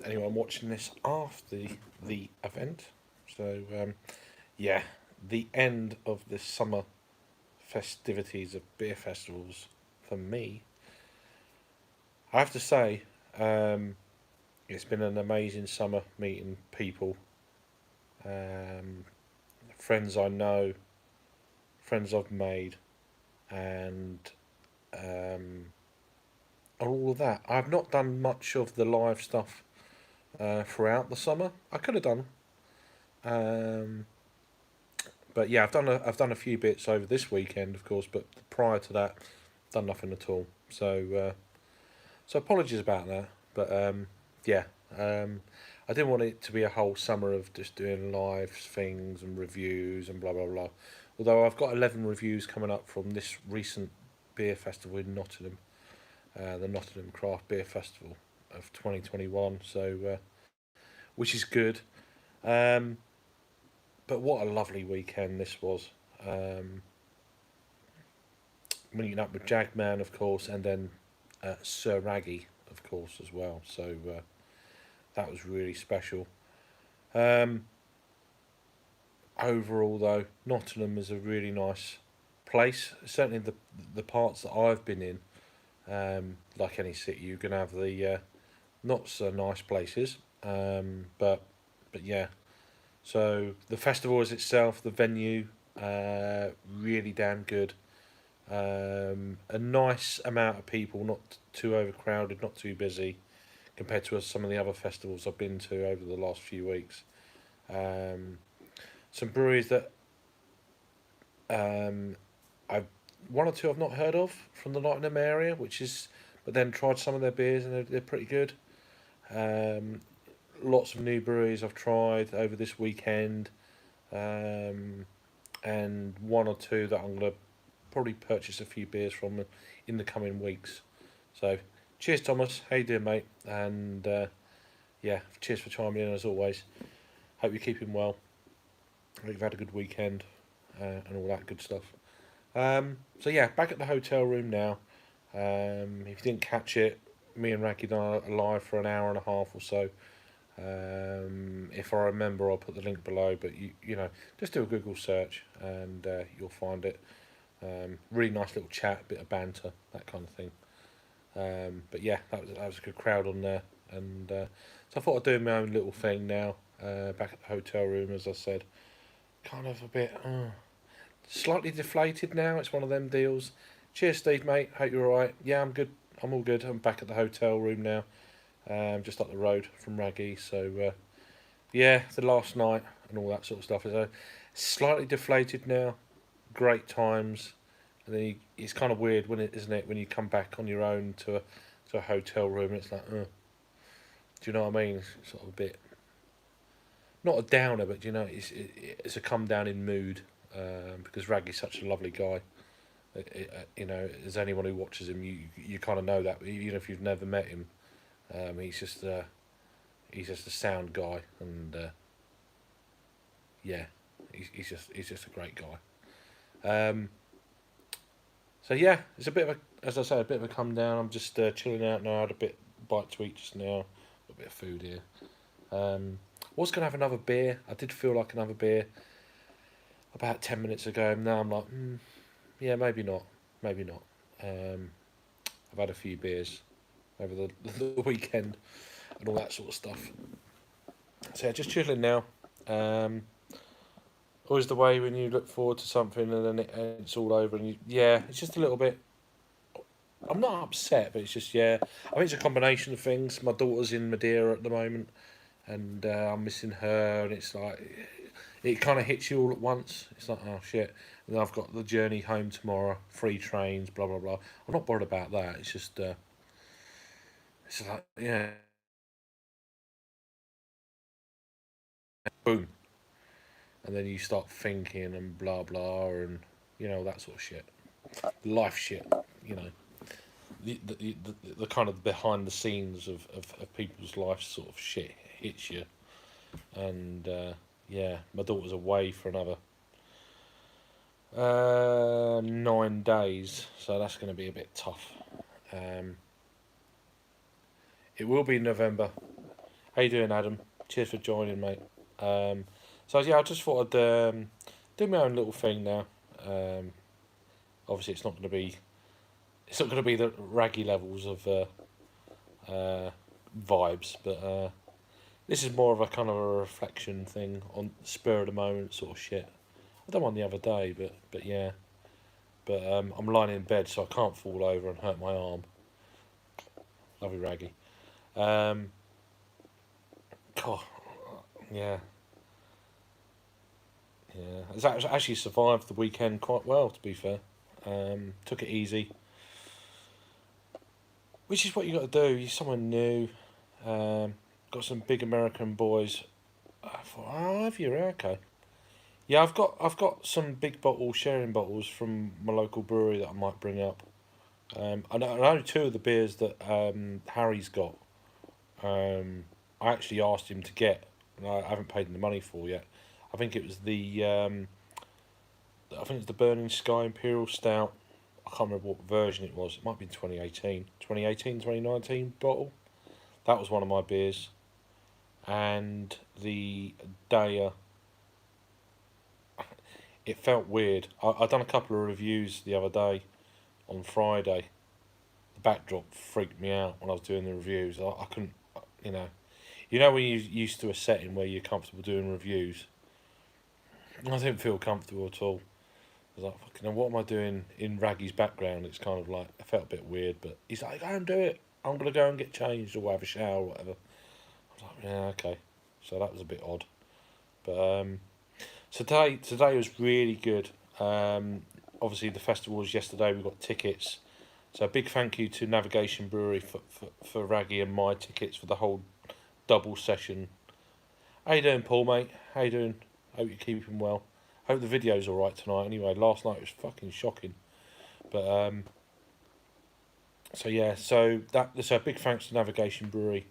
anyone watching this after the event. So, yeah, the end of the summer festivities of beer festivals for me. I have to say, um, it's been an amazing summer meeting people, um, friends I know, friends I've made, and um, all of that. I've not done much of the live stuff throughout the summer. I could have done, um, but yeah, I've done a few bits over this weekend, of course. But prior to that, done nothing at all. So apologies about that. But yeah, um, I didn't want it to be a whole summer of just doing live things and reviews and blah blah blah. Although I've got 11 reviews coming up from this recent beer festival in Nottingham, the Nottingham Craft Beer Festival of 2021. Which is good. Um, but what a lovely weekend this was. Um, Meeting up with Jagman, of course, and then Sir Raggy, of course, as well. So that was really special. Um, Overall, though, Nottingham is a really nice place. Certainly, the parts that I've been in, like any city, you're gonna have the not so nice places. But yeah. So the festival as itself, the venue, really damn good. A nice amount of people, not too overcrowded, not too busy, compared to some of the other festivals I've been to over the last few weeks. Um, some breweries that um, I've one or two I've not heard of from the Nottingham area, but then tried some of their beers and they're pretty good. Um, Lots of new breweries I've tried over this weekend, um, and one or two that I'm gonna probably purchase a few beers from in the coming weeks. So, cheers, Thomas. How you doing, mate? And yeah, cheers for chiming in as always. Hope you're keeping well. Hope you've had a good weekend and all that good stuff. So yeah, back at the hotel room now. If you didn't catch it, me and Raggy are live for an hour and a half or so. If I remember, I'll put the link below. But you know, just do a Google search and you'll find it. Really nice little chat, bit of banter, that kind of thing. But yeah, that was a good crowd on there, and so I thought I'd do my own little thing now. Back at the hotel room, as I said, kind of a bit slightly deflated now. It's one of them deals. Cheers, Steve, mate. Hope you're all right. Yeah, I'm good. I'm all good. I'm back at the hotel room now, just up the road from Raggy. So yeah, the last night and all that sort of stuff is slightly deflated now. Great times, and then it's kind of weird when isn't it, when you come back on your own to a hotel room and it's like, do you know what I mean? It's sort of a bit not a downer, but you know, it's a come down in mood, because Raggy's such a lovely guy. You know, as anyone who watches him, you kind of know that, even if you've never met him. He's just he's just a sound guy, and yeah, he's just a great guy. Um, So yeah, it's a bit of a, as I say, a bit of a come down. I'm just chilling out now. I had a bit bite to eat just now. A bit of food here. Was gonna have another beer. I did feel like another beer about 10 minutes ago. Now I'm like, yeah, maybe not, maybe not. Um, I've had a few beers over the weekend and all that sort of stuff. So yeah, just chilling now. Um, Always the way when you look forward to something and then it's all over and yeah, it's just a little bit. I'm not upset, but it's just yeah. I think it's a combination of things. My daughter's in Madeira at the moment, and I'm missing her, and it's like it kind of hits you all at once. It's like oh shit, and then I've got the journey home tomorrow, 3 trains, blah blah blah. I'm not bothered about that. It's like yeah, boom, and then you start thinking and blah blah and you know that sort of shit, life shit, you know. The kind of behind the scenes of people's life sort of shit hits you, and yeah, my daughter's away for another 9 days, so that's going to be a bit tough. Um, it will be November, How you doing, Adam? Cheers for joining, mate. So yeah, I just thought I'd do my own little thing now. Um, Obviously, it's not gonna be the raggy levels of vibes, but this is more of a kind of a reflection thing on spur of the moment sort of shit. I done one the other day, but yeah, but I'm lying in bed, so I can't fall over and hurt my arm. Lovely raggy. Um, God, yeah, yeah. It's actually survived the weekend quite well, to be fair. Took it easy, which is what you got to do. You're someone new. Got some big American boys. I thought, oh, have you? Okay. Yeah, I've got some big sharing bottles from my local brewery that I might bring up. I know two of the beers that Harry's got. I actually asked him to get, and I haven't paid him the money for yet. I think it was I think it's the Burning Sky Imperial Stout. I can't remember what version it was. It might be 2018, 2019 bottle. That was one of my beers. And the Daya, it felt weird. I done a couple of reviews the other day on Friday. The backdrop freaked me out when I was doing the reviews. I couldn't, you know. You know when you're used to a setting where you're comfortable doing reviews? I didn't feel comfortable at all. I was like, fucking, what am I doing in Raggy's background? It's kind of like, it felt a bit weird, but he's like, go and do it. I'm going to go and get changed or have a shower or whatever. I was like, yeah, okay. So that was a bit odd. But so today was really good. Obviously, the festival was yesterday. We got tickets. So a big thank you to Navigation Brewery for Raggy and my tickets for the whole double session. How you doing, Paul, mate? How you doing? Hope you're keeping well. Hope the video's alright tonight. Anyway, last night was fucking shocking. But so yeah, so a big thanks to Navigation Brewery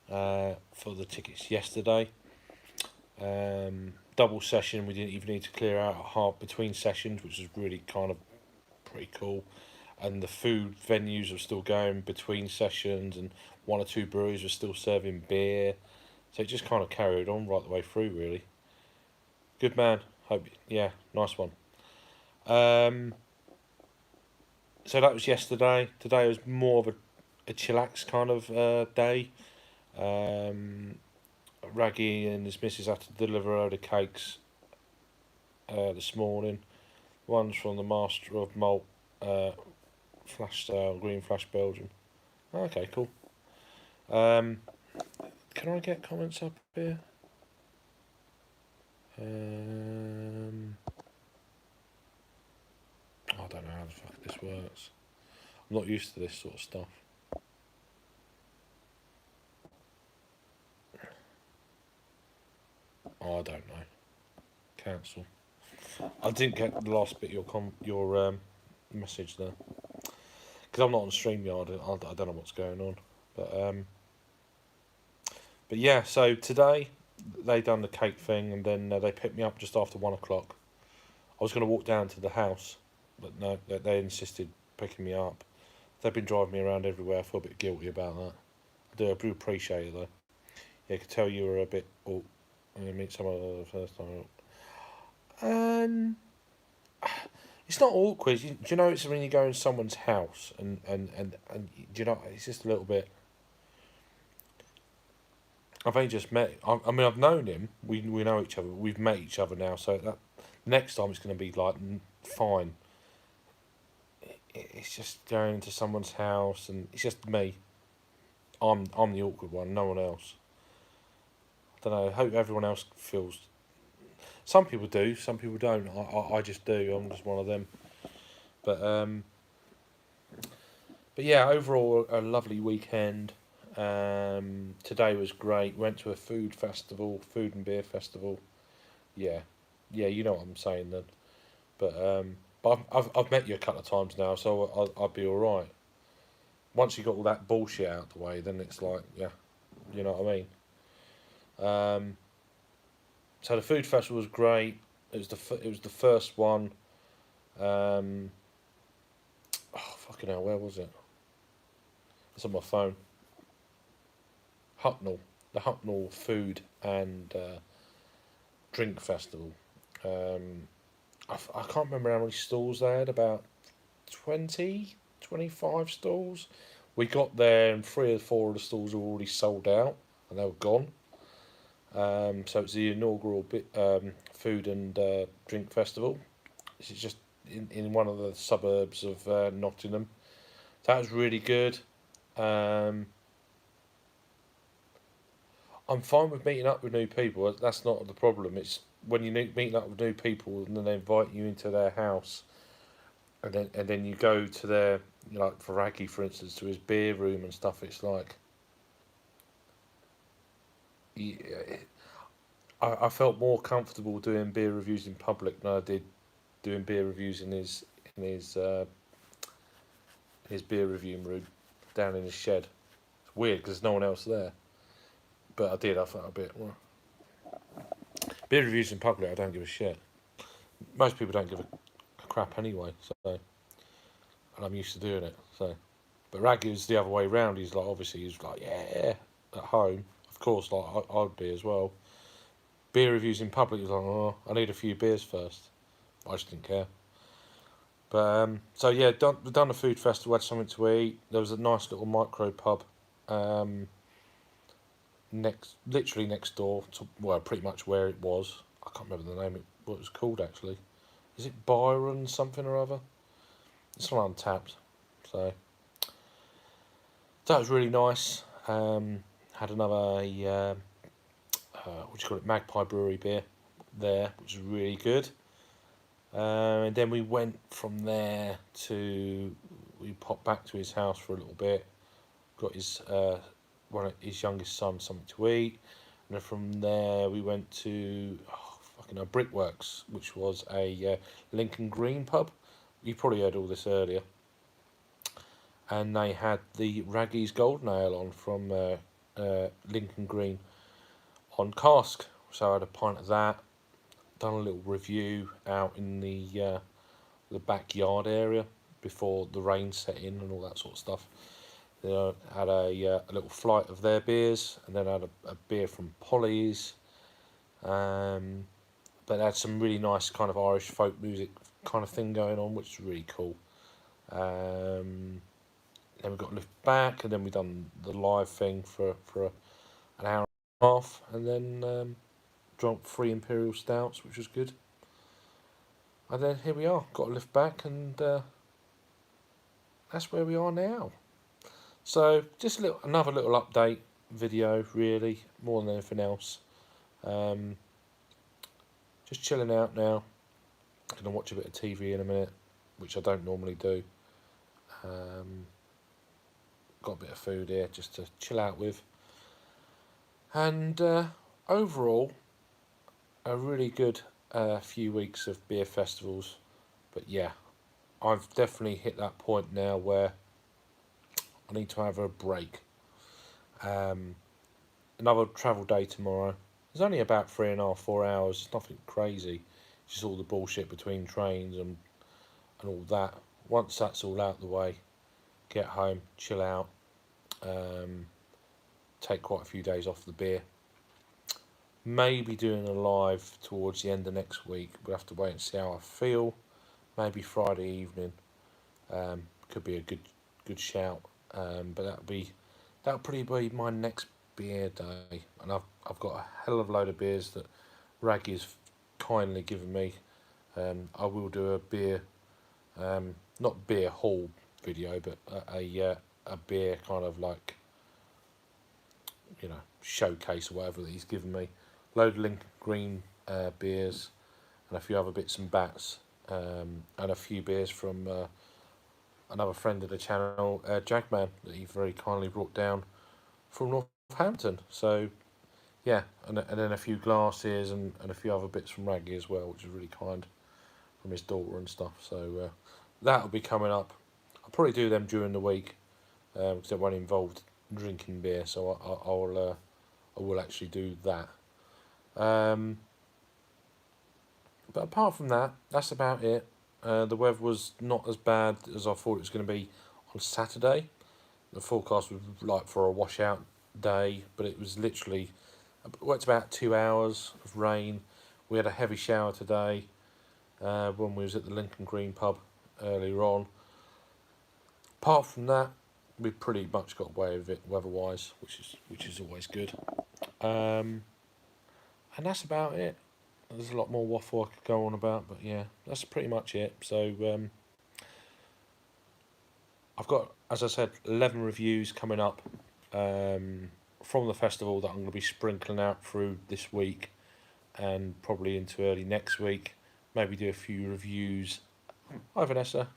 for the tickets yesterday. Double session, we didn't even need to clear out a half between sessions, which was really kind of pretty cool. And the food venues were still going between sessions, and one or two breweries were still serving beer. So it just kind of carried on right the way through, really. Good man. Hope, yeah, nice one. So that was yesterday. Today was more of a chillax kind of day. Raggy and his missus had to deliver a load of cakes this morning. One's from the Master of Malt Flash Style, Green Flash Belgium. Okay, cool. Can I get comments up here? I don't know how the fuck this works. I'm not used to this sort of stuff. Oh, I don't know. Cancel. I didn't get the last bit of your message there because I'm not on StreamYard. I don't know what's going on, but yeah. So today they done the cake thing, and then they picked me up just after 1 o'clock. I was going to walk down to the house, but no, they insisted picking me up. They've been driving me around everywhere. I feel a bit guilty about that. I do appreciate it though. Yeah, I could tell you were a bit. Oh, I'm gonna meet someone for the first time. It's not awkward. Do you know it's when you go in someone's house and do you know it's just a little bit. I've only just met. I mean, I've known him. We know each other. We've met each other now. So that next time it's going to be like fine. It's just going to someone's house and it's just me. I'm the awkward one. No one else. I don't know. I hope everyone else feels. Some people do. Some people don't. I just do. I'm just one of them. But yeah. Overall, a lovely weekend. Today was great. Went to a food and beer festival. Yeah, yeah, you know what I'm saying then. But I've met you a couple of times now, so I'll be all right. Once you got all that bullshit out the way, then it's like, yeah, you know what I mean. So the food festival was great. It was the first one. Oh fucking hell, where was it? It's on my phone. Hucknall. the Hucknall Food and Drink Festival. I can't remember how many stalls they had, about 20, 25 stalls. We got there and 3 or 4 of the stalls were already sold out and they were gone. So it's the inaugural food and drink festival. This is just in one of the suburbs of Nottingham. That was really good. Um, I'm fine with meeting up with new people. That's not the problem. It's when you meeting up with new people and then they invite you into their house, and then you go to their, like for Raggy, for instance, to his beer room and stuff. It's like, yeah, I felt more comfortable doing beer reviews in public than I did doing beer reviews in his beer review room down in his shed. It's weird because there's no one else there, but I did. I felt a bit. Well, beer reviews in public, I don't give a shit. Most people don't give a crap anyway, so, and I'm used to doing it. So, but Raggy was the other way round. He's like, obviously, he's like, yeah, at home, of course, like I'd be as well. Beer reviews in public, he's like, oh, I need a few beers first. I just didn't care. But so yeah, we've done a food festival, had something to eat. There was a nice little micro pub, literally next door to, well, pretty much where it was. I can't remember the name. What it was called actually. Is it Byron something or other? It's on Untapped. So that was really nice. Had another what do you call it, Magpie Brewery beer there, which was really good. And then we went from there we popped back to his house for a little bit, got one of his youngest son something to eat, and then from there we went to Brickworks, which was a Lincoln Green pub. You probably heard all this earlier. And they had the Raggy's Golden Ale on from Lincoln Green on cask, so I had a pint of that. Done a little review out in the backyard area before the rain set in and all that sort of stuff. Had a little flight of their beers, and then had a beer from Polly's. But they had some really nice kind of Irish folk music kind of thing going on, which is really cool. Then we got a lift back, and then we done the live thing for an hour and a half, and then drank 3 Imperial Stouts, which was good. And then here we are, got a lift back, and that's where we are now. So just another little update video, really, more than anything else. Just chilling out now. Gonna watch a bit of TV in a minute, which I don't normally do. Got a bit of food here just to chill out with. And overall, a really good few weeks of beer festivals. But yeah, I've definitely hit that point now where I need to have a break. Another travel day tomorrow. It's only about 3.5, 4 hours. It's nothing crazy. It's just all the bullshit between trains and all that. Once that's all out of the way, get home, chill out, take quite a few days off the beer. Maybe doing a live towards the end of next week. We'll have to wait and see how I feel. Maybe Friday evening. Could be a good shout. But that'll probably be my next beer day. And I've got a hell of a load of beers that Raggy has kindly given me. I will do a beer, not beer haul video, but a beer kind of like, showcase or whatever that he's given me. Load of Lincoln Green beers and a few other bits and bats, and a few beers from another friend of the channel, Jagman, that he very kindly brought down from Northampton. So yeah, and then a few glasses and a few other bits from Raggy as well, which is really kind, from his daughter and stuff. So that'll be coming up. I'll probably do them during the week because it won't involve drinking beer, so I will actually do that. But apart from that, that's about it. The weather was not as bad as I thought it was going to be on Saturday. The forecast was like for a washout day, but it was literally, well, it's about 2 hours of rain. We had a heavy shower today when we was at the Lincoln Green pub earlier on. Apart from that, we pretty much got away with it weather-wise, which is always good. And that's about it. There's a lot more waffle I could go on about, but yeah, that's pretty much it. So I've got, as I said, 11 reviews coming up from the festival that I'm going to be sprinkling out through this week and probably into early next week. Maybe do a few reviews. Hi Vanessa.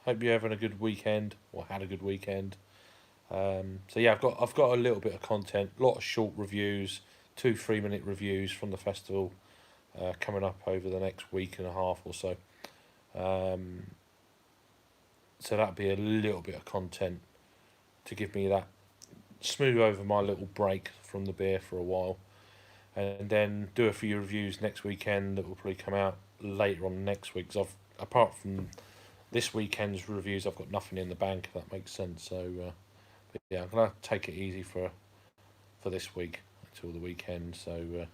Hope you're having a good weekend or had a good weekend. So yeah, I've got a little bit of content, a lot of short reviews, 2 3-minute reviews from the festival coming up over the next week and a half or so. So that'd be a little bit of content to give me that smooth over my little break from the beer for a while, and then do a few reviews next weekend that will probably come out later on next week. Because apart from this weekend's reviews, I've got nothing in the bank, if that makes sense. So but yeah, I'm gonna take it easy for this week until the weekend. So and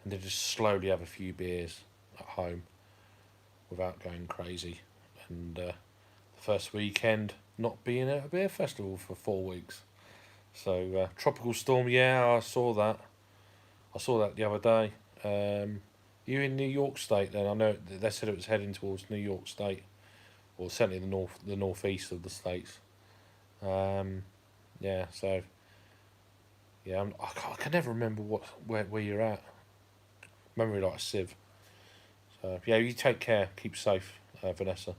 then just slowly have a few beers at home without going crazy. And the first weekend not being at a beer festival for 4 weeks. So tropical storm, yeah, I saw that. I saw that the other day. You in New York State then? I know they said it was heading towards New York State, or certainly the northeast of the states. Yeah, so yeah, I can never remember where you're at. Memory like a sieve. So yeah, you take care, keep safe, Vanessa.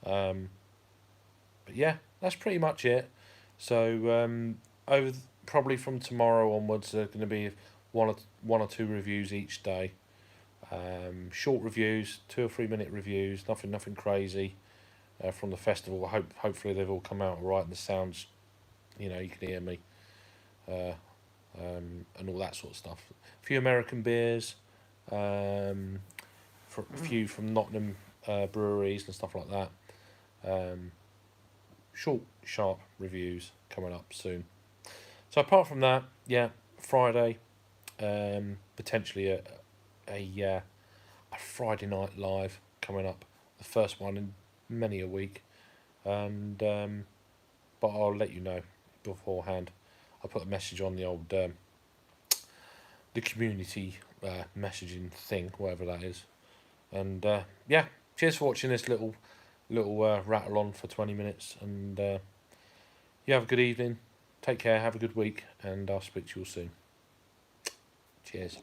But yeah, that's pretty much it. So probably from tomorrow onwards, there's going to be one or two reviews each day. Short reviews, 2 or 3 minute reviews, nothing crazy from the festival. Hopefully they've all come out all right and the sounds, you can hear me, and all that sort of stuff. A few American beers, for a few from Nottingham breweries and stuff like that. Short, sharp reviews coming up soon. So apart from that, yeah, Friday, potentially a Friday night live coming up, the first one in many a week, and but I'll let you know beforehand. I'll put a message on the old the community messaging thing, whatever that is, and yeah, cheers for watching this little rattle on for 20 minutes, and you have a good evening, take care, have a good week, and I'll speak to you all soon. Cheers.